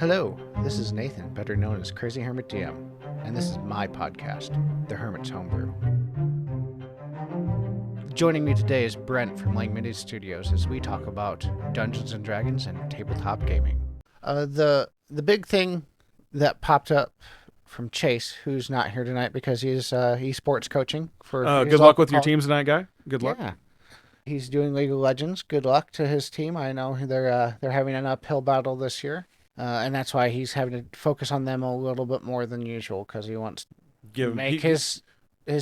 Hello, this is Nathan, better known as CrazyhermitDM, and this is my podcast, The Hermit's Homebrew. Joining me today is Brent from Langeministudio as we talk about Dungeons & Dragons and tabletop gaming. The big thing that popped up from Chase, who's not here tonight because he's esports coaching for. Good luck with your teams tonight, guy. Good luck. Yeah, he's doing League of Legends. Good luck to his team. I know they're having an uphill battle this year. And that's why he's having to focus on them a little bit more than usual because he wants to make his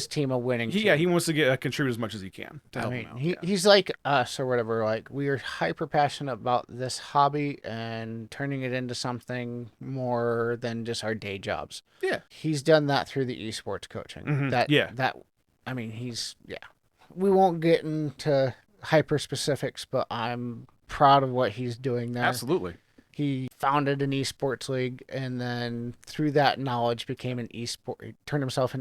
team a winning team. Yeah, he wants to contribute as much as he can to help him out. He's like us or whatever. Like, we are hyper passionate about this hobby and turning it into something more than just our day jobs. Yeah. He's done that through the esports coaching. Mm-hmm. We won't get into hyper specifics, but I'm proud of what he's doing there. Absolutely. He founded an esports league, and then through that knowledge became an esport. He turned himself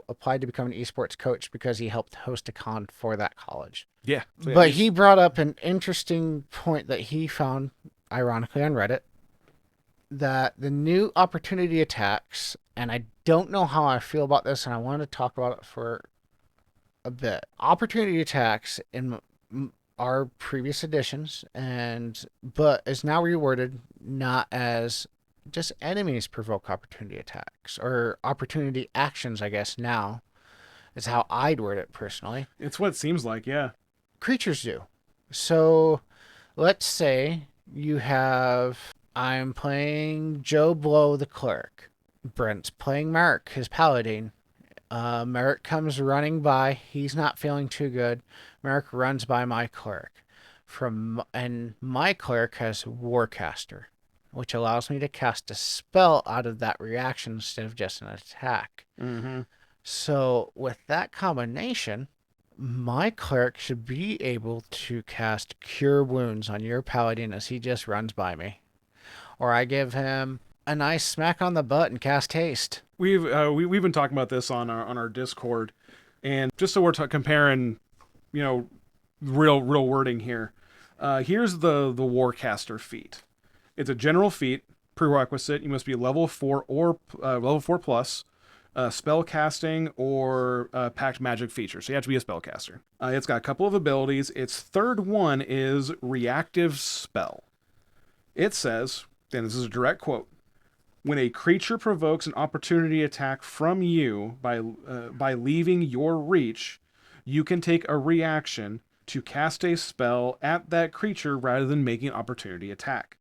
applied to become an esports coach because he helped host a con for that college. Yeah. But he brought up an interesting point that he found, ironically, on Reddit, that the new opportunity attacks, and I don't know how I feel about this, and I wanted to talk about it for a bit. Opportunity attacks in our previous editions, but is now reworded not as just enemies provoke opportunity attacks or opportunity actions, I guess now is how I'd word it personally. It's what it seems like, yeah. Creatures do. So let's say I'm playing Joe Blow the cleric. Brent's playing Merrick, his paladin. Merrick comes running by. He's not feeling too good. Merrick runs by my cleric. And my cleric has Warcaster, which allows me to cast a spell out of that reaction instead of just an attack. Mm-hmm. So with that combination, my cleric should be able to cast Cure Wounds on your paladin as he just runs by me. Or I give him a nice smack on the butt and cast Haste. We've been talking about this on our Discord, and just so we're comparing, real wording here. Here's the Warcaster feat. It's a general feat prerequisite. You must be level 4 or level 4 plus, spell casting or packed magic feature. So you have to be a spellcaster. It's got a couple of abilities. Its third one is reactive spell. It says, and this is a direct quote, when a creature provokes an opportunity attack from you by leaving your reach, you can take a reaction to cast a spell at that creature rather than making an opportunity attack.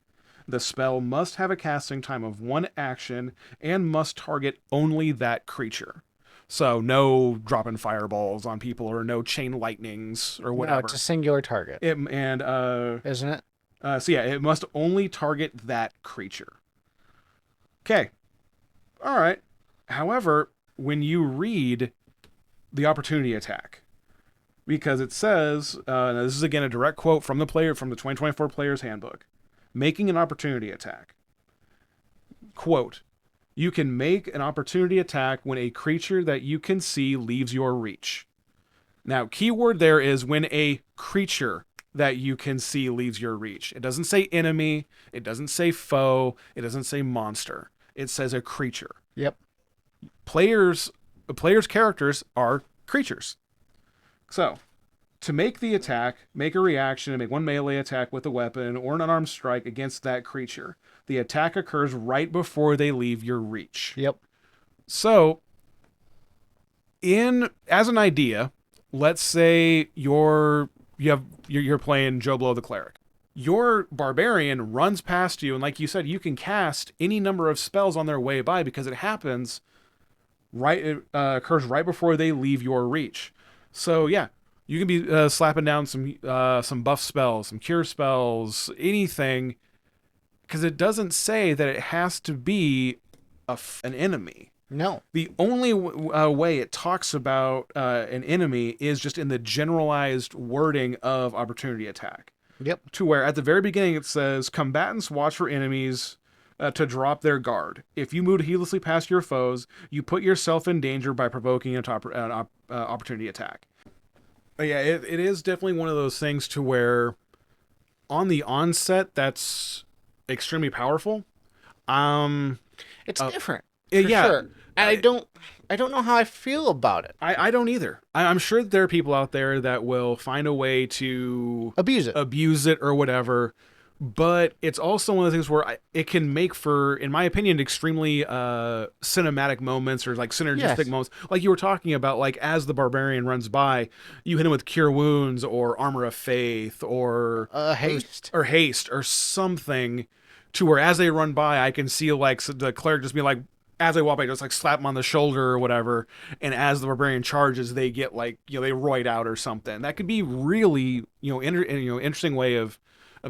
The spell must have a casting time of 1 action and must target only that creature. So no dropping fireballs on people or no chain lightnings or whatever. No, it's a singular target. Isn't it? It must only target that creature. Okay. All right. However, when you read the opportunity attack, because it says, this is again a direct quote from the 2024 Player's Handbook, making an opportunity attack. Quote, you can make an opportunity attack when a creature that you can see leaves your reach. Now, keyword there is when a creature that you can see leaves your reach. It doesn't say enemy. It doesn't say foe. It doesn't say monster. It says a creature. Yep. Players' characters are creatures. So, to make the attack, make a reaction and make 1 melee attack with a weapon or an unarmed strike against that creature. The attack occurs right before they leave your reach. Yep. So, as an idea, let's say you're playing Joe Blow the cleric. Your barbarian runs past you, and like you said, you can cast any number of spells on their way by because it happens it occurs right before they leave your reach. So yeah, you can be slapping down some buff spells, some cure spells, anything, because it doesn't say that it has to be an enemy. No. The only way it talks about an enemy is just in the generalized wording of opportunity attack. Yep. To where at the very beginning it says, combatants watch for enemies to drop their guard. If you move heedlessly past your foes, you put yourself in danger by provoking an opportunity attack. But yeah, it is definitely one of those things to where on the onset that's extremely powerful. It's different for yeah. sure, and I don't know how I feel about it. I don't either. I'm sure that there are people out there that will find a way to Abuse it or whatever. But it's also one of the things where it can make for, in my opinion, extremely cinematic moments or like synergistic moments. Like you were talking about, like as the barbarian runs by, you hit him with Cure Wounds or Armor of Faith or haste or something, to where as they run by, I can see like the cleric just be like, as they walk by, just like slap them on the shoulder or whatever. And as the barbarian charges, they get like, they roid out or something. That could be really, interesting way of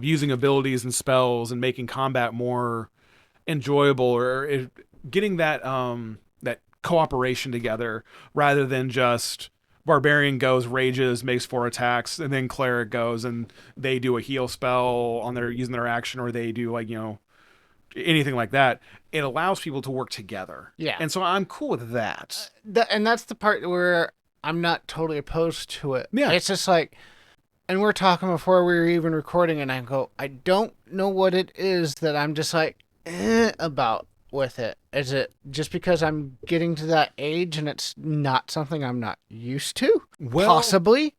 using abilities and spells and making combat more enjoyable, or getting that that cooperation together, rather than just barbarian goes, rages, makes 4 attacks, and then cleric goes and they do a heal spell on their using their action, or they do like anything like that. It allows people to work together. Yeah. And so I'm cool with that. And that's the part where I'm not totally opposed to it. Yeah. It's just like, and we're talking before we were even recording, and I go, I don't know what it is that I'm just like, about with it. Is it just because I'm getting to that age and it's not something I'm not used to? Well, possibly.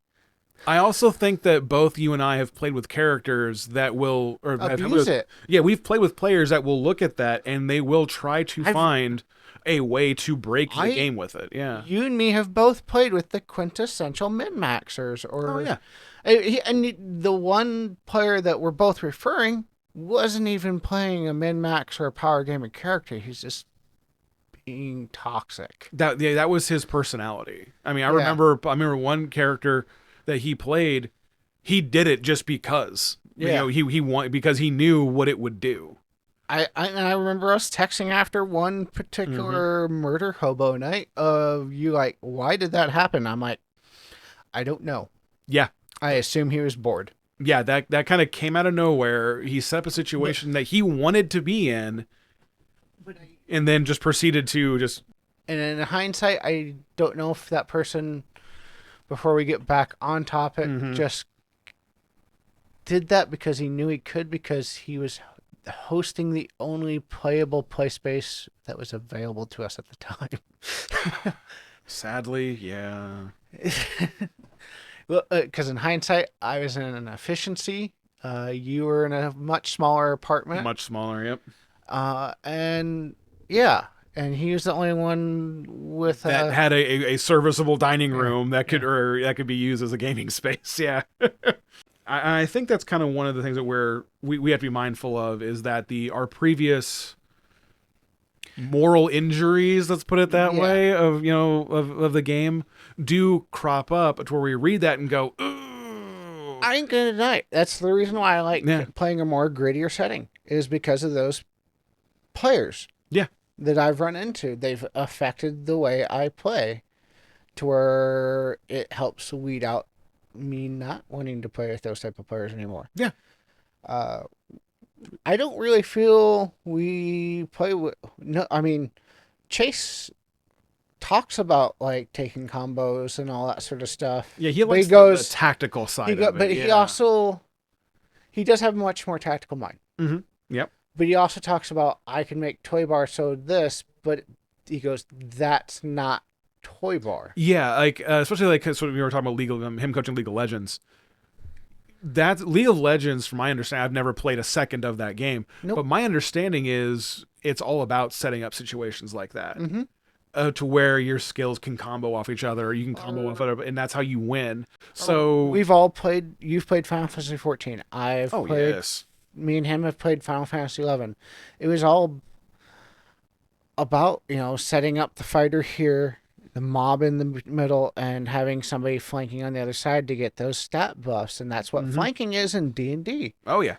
I also think that both you and I have played with characters that will, or abuse it. Yeah, we've played with players that will look at that and they will try to find a way to break the game with it. Yeah. You and me have both played with the quintessential min-maxers. Oh, yeah. And the one player that we're both referring wasn't even playing a min-max or a power gaming character. He's just being toxic. That was his personality. I mean, I remember one character that he played, he did it just because. Yeah. He wanted, because he knew what it would do. I remember us texting after one particular murder hobo night of you like, why did that happen? I'm like, I don't know. Yeah. I assume he was bored. Yeah, that kind of came out of nowhere. He set up a situation that he wanted to be in, and then just proceeded to just... And in hindsight, I don't know if that person, before we get back on topic, just did that because he knew he could, because he was hosting the only playable play space that was available to us at the time. Sadly, yeah. Well, because in hindsight, I was in an efficiency. You were in a much smaller apartment. Much smaller, yep. And yeah, and he was the only one with that had a serviceable dining room that could be used as a gaming space. Yeah. I think that's kind of one of the things that we have to be mindful of, is that our previous moral injuries, let's put it that way, of of the game do crop up to where we read that and go, ooh. I ain't gonna deny it. That's the reason why I like playing a more grittier setting, is because of those players. Yeah. That I've run into. They've affected the way I play, to where it helps weed out me not wanting to play with those type of players anymore. Yeah. I don't really feel we play with... No, I mean, Chase talks about like taking combos and all that sort of stuff. Yeah, he likes the tactical side of it. But he also... He does have a much more tactical mind. Mm-hmm. Yep. But he also talks about, I can make toy bar so this, but he goes, that's not toy bar. Yeah, like especially like sort of, we were talking about him coaching League of Legends. That's League of Legends, from my understanding, I've never played a second of that game. Nope. But my understanding is it's all about setting up situations like that, Mm-hmm. to where your skills can combo off each other, or you can combo off other, and that's how you win. So we've all played. You've played Final Fantasy 14. I've played. Yes. Me and him have played Final Fantasy 11. It was all about setting up the fighter here, the mob in the middle, and having somebody flanking on the other side to get those stat buffs, and that's what flanking is in D&D. Oh yeah.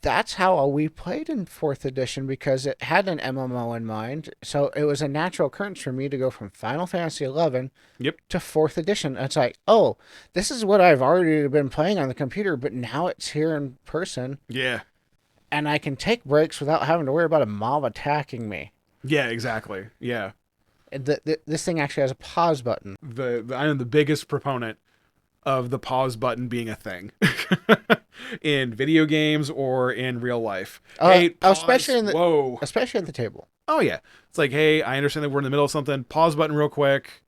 That's how we played in 4th edition, because it had an MMO in mind. So it was a natural occurrence for me to go from Final Fantasy 11 to 4th edition. It's like, oh, this is what I've already been playing on the computer, but now it's here in person. Yeah. And I can take breaks without having to worry about a mob attacking me. Yeah, exactly. Yeah. This thing actually has a pause button. I am the biggest proponent of the pause button being a thing. in video games or in real life. Hey, pause. Whoa. Especially at the table. Oh yeah, it's like, hey, I understand that we're in the middle of something. Pause button real quick.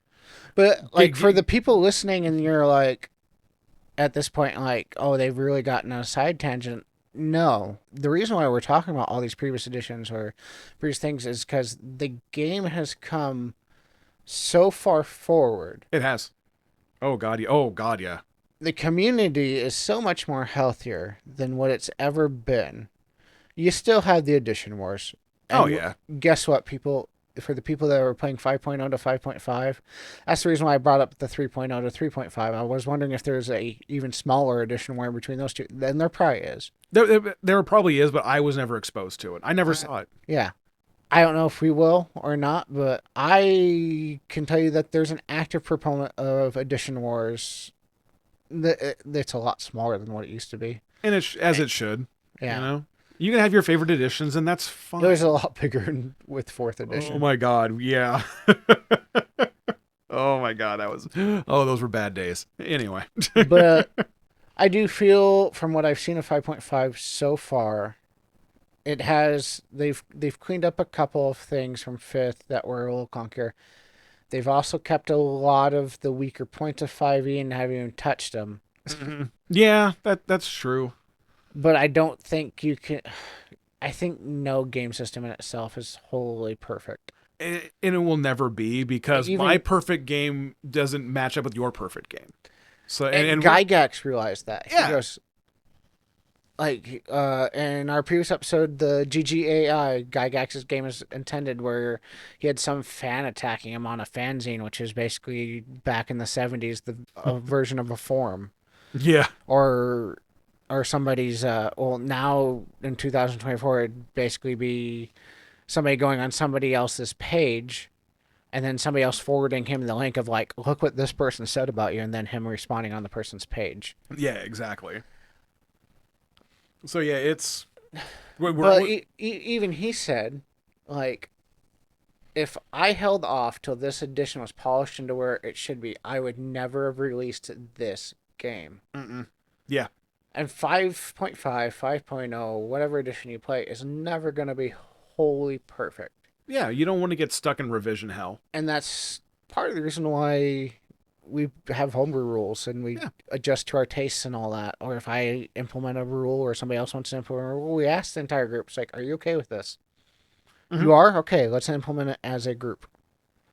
But like for the people listening, and you're like, at this point, like, oh, they've really gotten on a side tangent. No, the reason why we're talking about all these previous editions or previous things is because the game has come so far forward. It has. Oh god, yeah. Oh god, yeah. The community is so much more healthier than what it's ever been. You still have the edition wars. Oh yeah. Guess what, people? For the people that were playing 5.0 to 5.5, that's the reason why I brought up the 3.0 to 3.5. I was wondering if there's a even smaller edition war between those two. Then there probably is. There probably is, but I was never exposed to it. I never saw it. Yeah. I don't know if we will or not, but I can tell you that there's an active proponent of edition wars. It's a lot smaller than what it used to be. And it should. Yeah. You know? You can have your favorite editions, and that's fine. It was a lot bigger with 4th edition. Oh my god, yeah. Oh my god, those were bad days. Anyway. But I do feel, from what I've seen of 5.5 so far, they've cleaned up a couple of things from 5th that were a little clunkier. They've also kept a lot of the weaker points of 5e and haven't even touched them. Mm-hmm. Yeah, that's true. But I don't think you can. I think no game system in itself is wholly perfect. And it will never be, because my perfect game doesn't match up with your perfect game. So and Gygax realized that. Yeah. He goes, like, in our previous episode, the GGAI, Gygax's game is intended, where he had some fan attacking him on a fanzine, which is basically back in the 70s, a version of a forum. Yeah. Or somebody's, now in 2024, it'd basically be somebody going on somebody else's page and then somebody else forwarding him the link of, like, look what this person said about you, and then him responding on the person's page. Yeah, exactly. So, yeah, it's... Even he said, like, if I held off till this edition was polished into where it should be, I would never have released this game. Mm-mm. Yeah. And 5.5, 5.0, whatever edition you play, is never going to be wholly perfect. Yeah, you don't want to get stuck in revision hell. And that's part of the reason why we have homebrew rules and we adjust to our tastes and all that. Or if I implement a rule or somebody else wants to implement a rule, we ask the entire group, it's like, are you okay with this? Mm-hmm. You are? Okay, let's implement it as a group.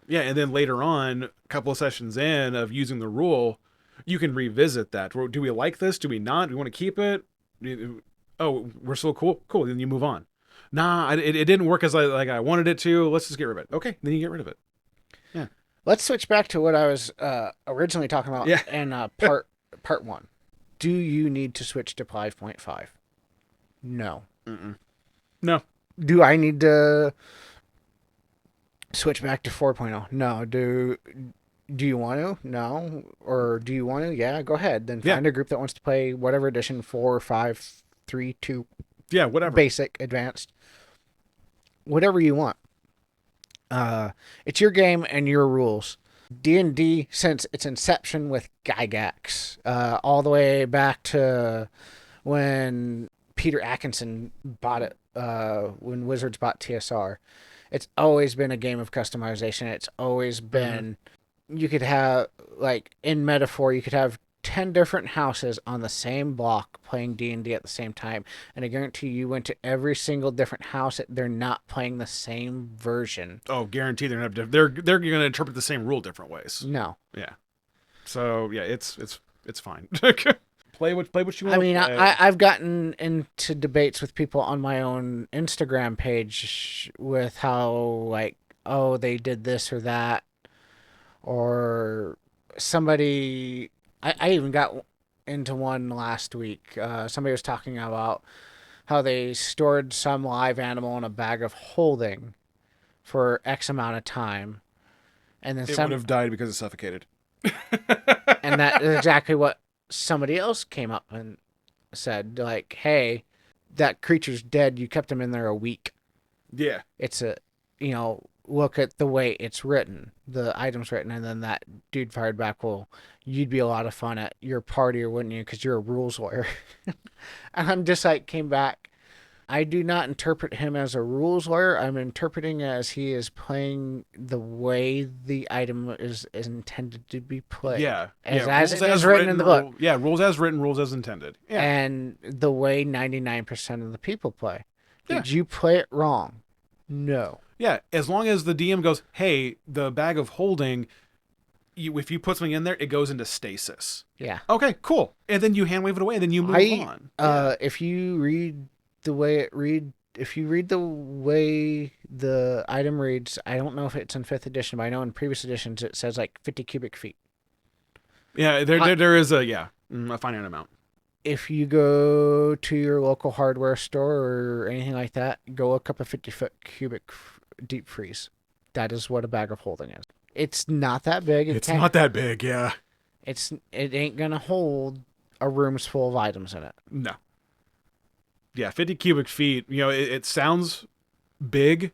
Yeah, and then later on, a couple of sessions in of using the rule, you can revisit that. Do we like this? Do we not? Do we want to keep it? Oh, we're so cool. Cool. Then you move on. Nah, it didn't work as I wanted it to. Let's just get rid of it. Okay, then you get rid of it. Yeah. Let's switch back to what I was originally talking about in part 1. Do you need to switch to 5.5? No. Mm-mm. No. Do I need to switch back to 4.0? No. Do you want to? No. Or do you want to? Yeah, go ahead. Then find a group that wants to play whatever edition, 4, 5, 3, 2. Yeah, whatever. Basic, advanced. Whatever you want. It's your game and your rules. D&D, since its inception with Gygax, all the way back to when Peter Atkinson bought it, when Wizards bought TSR, it's always been a game of customization. It's always been... You could have, like, in metaphor, you could have 10 different houses on the same block playing D&D at the same time. And I guarantee you went to every single different house, they're not playing the same version. Oh, guaranteed they're going to interpret the same rule different ways. No. Yeah. So, yeah, it's fine. Play what you want. I mean, I've gotten into debates with people on my own Instagram page with how, like, oh, they did this or that. Or somebody, I even got into one last week. Somebody was talking about how they stored some live animal in a bag of holding for X amount of time. And then it would have died because it suffocated. And that is exactly what somebody else came up and said. Like, hey, that creature's dead. You kept him in there a week. Yeah. It's look at the way it's written, the item's written, and then that dude fired back, well, you'd be a lot of fun at your party, or wouldn't you? Because you're a rules lawyer. And I'm just like, came back. I do not interpret him as a rules lawyer. I'm interpreting as he is playing the way the item is intended to be played. Yeah. As it is written in the book. Rules as written, rules as intended. Yeah. And the way 99% of the people play. Yeah. Did you play it wrong? No. Yeah, as long as the DM goes, hey, the bag of holding, if you put something in there, it goes into stasis. Yeah. Okay, cool. And then you hand wave it away, and then you move on. If you read the way if you read the way the item reads, I don't know if it's in 5th edition, but I know in previous editions it says like 50 cubic feet. Yeah, there is a finite amount. If you go to your local hardware store or anything like that, go look up a 50-foot cubic deep freeze. That is what a bag of holding is. It's not that big. It's not that big, yeah. It ain't gonna hold a room's full of items in it. No. Yeah, 50 cubic feet, it sounds big,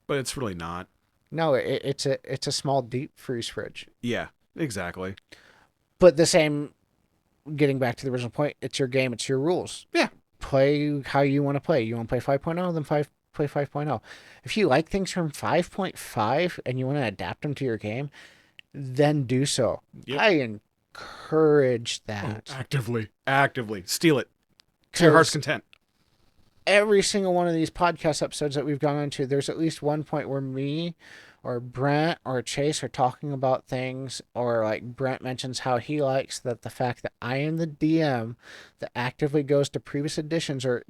but it's really not. No, it's a small deep freeze fridge. Yeah, exactly. But the same, getting back to the original point, it's your game, it's your rules. Yeah. Play how you want to play. You want to play 5.0, then play 5.0. If you like things from 5.5 and you want to adapt them to your game, then do so. Yep. I encourage that. Actively. Steal it. To your heart's content. Every single one of these podcast episodes that we've gone into, there's at least one point where me or Brent or Chase are talking about things, or like Brent mentions how he likes that the fact that I am the DM that actively goes to previous editions or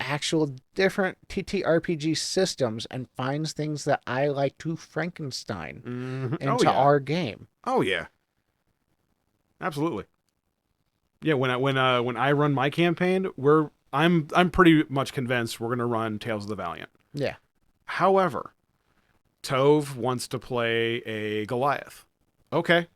actual different TTRPG systems and finds things that I like to Frankenstein into our game. Oh yeah, absolutely. Yeah, when I run my campaign, I'm pretty much convinced we're gonna run Tales of the Valiant. Yeah. However, Tove wants to play a Goliath. Okay.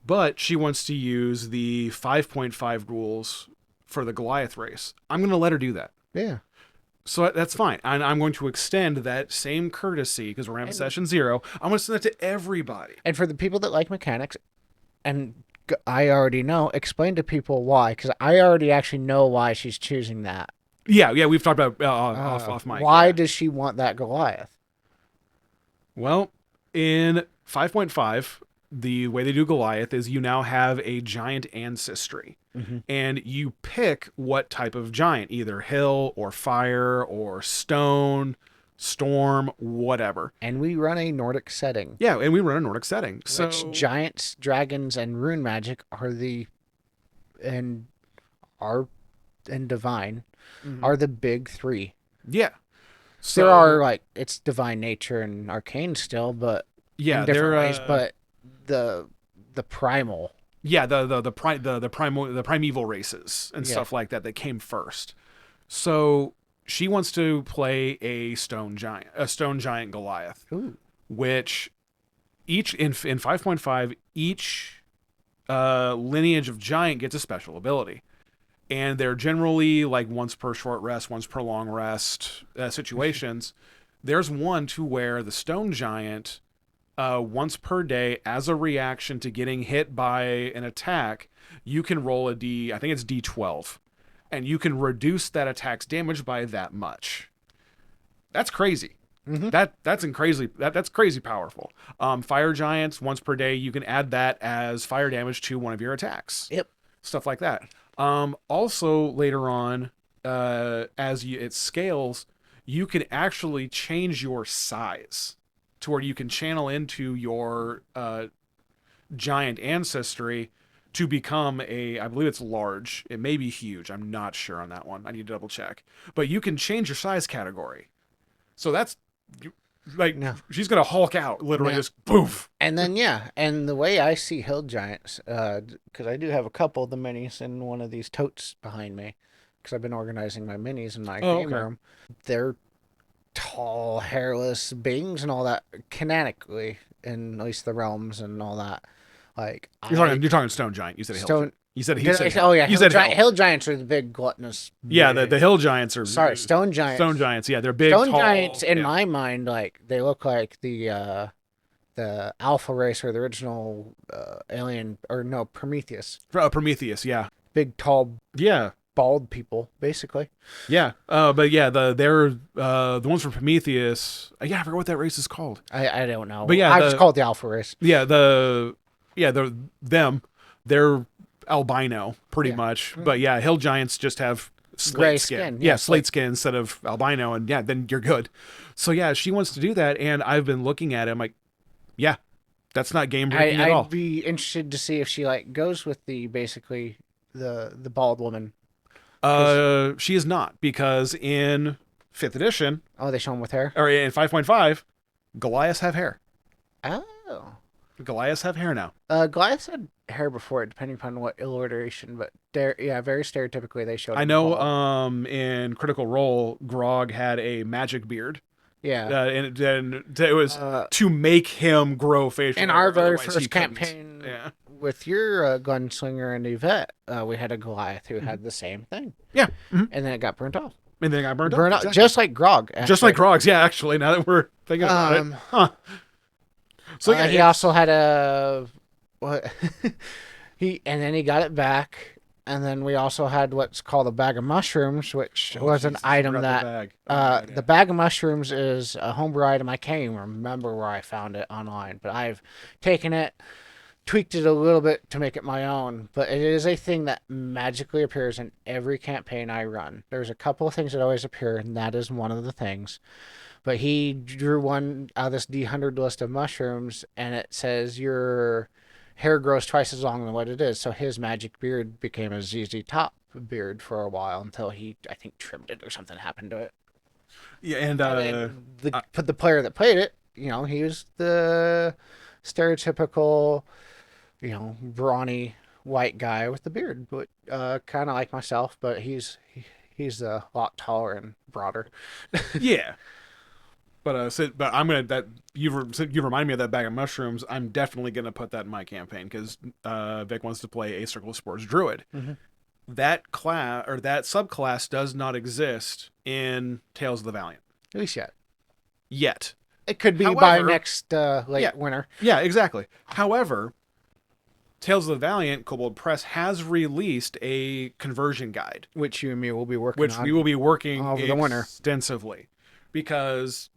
But she wants to use the 5.5 rules for the Goliath race. I'm going to let her do that. Yeah. So that's fine. And I'm going to extend that same courtesy, because we're having session 0. I'm going to send that to everybody. And for the people that like mechanics, and I already know, explain to people why, because I already actually know why she's choosing that. Yeah, we've talked about off mic. Why does she want that Goliath? Well, in 5.5, the way they do Goliath is you now have a giant ancestry. Mm-hmm. And you pick what type of giant, either hill or fire or stone, storm, whatever. And we run a Nordic setting. Yeah, and we run a Nordic setting. So which giants, dragons, and rune magic are divine are the big 3. Yeah. So there are it's divine nature and arcane still, but in different ways. But the primal. Yeah, the primeval races and stuff like that came first. So she wants to play a stone giant Goliath. Ooh. Which in 5.5 each lineage of giant gets a special ability. And they're generally like once per short rest, once per long rest situations. There's one to where the stone giant, once per day, as a reaction to getting hit by an attack, you can roll I think it's D12. And you can reduce that attack's damage by that much. That's crazy. Mm-hmm. That's crazy powerful. Fire giants, once per day, you can add that as fire damage to one of your attacks. Yep. Stuff like that. Also later on, it scales, you can actually change your size to where you can channel into your giant ancestry to become I believe it's large. It may be huge. I'm not sure on that one. I need to double check. But you can change your size category. So that's she's gonna Hulk out, literally just poof. And then and the way I see hill giants, because I do have a couple of the minis in one of these totes behind me, because I've been organizing my minis in my game room. They're tall, hairless beings and all that, canonically, in at least the realms and all that. Like you're talking stone giant. You said hill. You said he Did I said say- oh yeah, you said hell. hill giants are the big gluttonous. Yeah, the hill giants are Sorry, stone giants. Stone giants, yeah, they're big. Stone tall, giants, in yeah. my mind, like they look like the alpha race or the original alien, or no, Prometheus. Prometheus, yeah, Big, tall, yeah, bald people, basically. yeah. But yeah, they're the ones from Prometheus. Yeah, I forgot what that race is called. I don't know. But yeah, I just call it the alpha race. Yeah, they're albino pretty much. But yeah, hill giants just have slate Gray skin. skin, Yeah, yeah, slate skin instead of albino, and yeah, then you're good. So yeah, she wants to do that, and I've been looking at it. I'm like, yeah, that's not game breaking at all. I'd be interested to see if she like goes with the basically the bald woman. She is not, because in 5th edition, Oh, they show him with hair. or in 5.5, Goliaths have hair. Oh. Goliaths have hair now. Goliath had hair before it, depending upon what illiteration, but yeah, very stereotypically they showed. I him know. bald. In Critical Role, Grog had a magic beard. Yeah. And it was to make him grow facial In hair, our very otherwise he first couldn't. campaign Yeah. with your gunslinger and Yvette, we had a Goliath who had the same thing. Yeah. Mhm. And then it got burnt off. And then it got burnt Out, exactly. just like Grog. Actually. Just like Grog's, yeah, actually, now that we're thinking about it. Huh. So yeah, he also had a what and then he got it back, and then we also had what's called a bag of mushrooms, which was an item that the bag of mushrooms is a homebrew item. I can't even remember where I found it online, but I've taken it, tweaked it a little bit to make it my own, but it is a thing that magically appears in every campaign I run. There's a couple of things that always appear, and that is one of the things. But he drew one out of this D100 list of mushrooms, and it says your hair grows twice as long than what it is. So his magic beard became a ZZ Top beard for a while until he, I think, trimmed it or something happened to it. Yeah, and the player that played it, he was the stereotypical, brawny white guy with the beard, but kind of like myself, but he's a lot taller and broader. yeah. But I'm gonna you remind me of that bag of mushrooms. I'm definitely gonna put that in my campaign because Vic wants to play a Circle of Spores druid. Mm-hmm. That class or that subclass does not exist in Tales of the Valiant. At least Yet. It could be by However, next late winter. Yeah, exactly. However, Tales of the Valiant Kobold Press has released a conversion guide, Which you and me will be working which on. we will be working over the winter extensively, because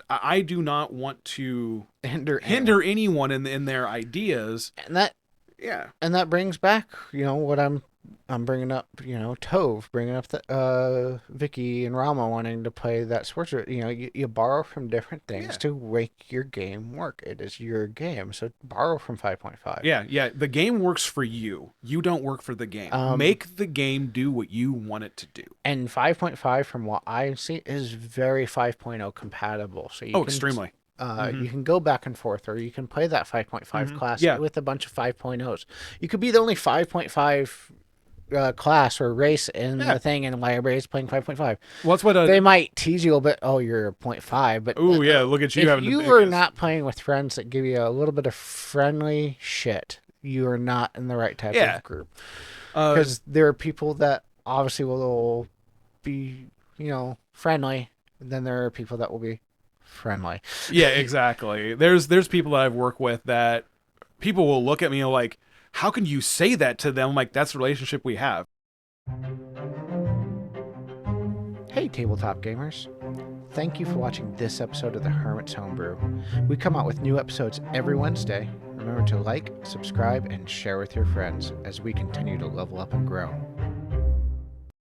I do not want to hinder anyone in their ideas. and that Yeah. and that brings back what I'm bringing up, Tove, bringing up the Vicky and Rama wanting to play that sports. You borrow from different things to make your game work. It is your game, so borrow from 5.5. Yeah. The game works for you. You don't work for the game. Make the game do what you want it to do. And 5.5, from what I see, is very 5.0 compatible. So you can, extremely. You can go back and forth, or you can play that 5.5 class Yeah. with a bunch of 5.0s. You could be the only 5.5 class or race in the thing, and libraries playing 5.5. Well, that's what They might tease you a bit. Oh, you're a 0.5, but ooh, yeah, look at you if having you the are biggest. not playing with friends that give you a little bit of friendly shit, you are not in the right type of group. Because there are people that obviously will be, friendly, and then there are people that will be friendly. Yeah, exactly. There's people that I've worked with that people will look at me like, how can you say that to them? Like, that's the relationship we have. Hey, tabletop gamers. Thank you for watching this episode of the Hermit's Homebrew. We come out with new episodes every Wednesday. Remember to like, subscribe, and share with your friends as we continue to level up and grow.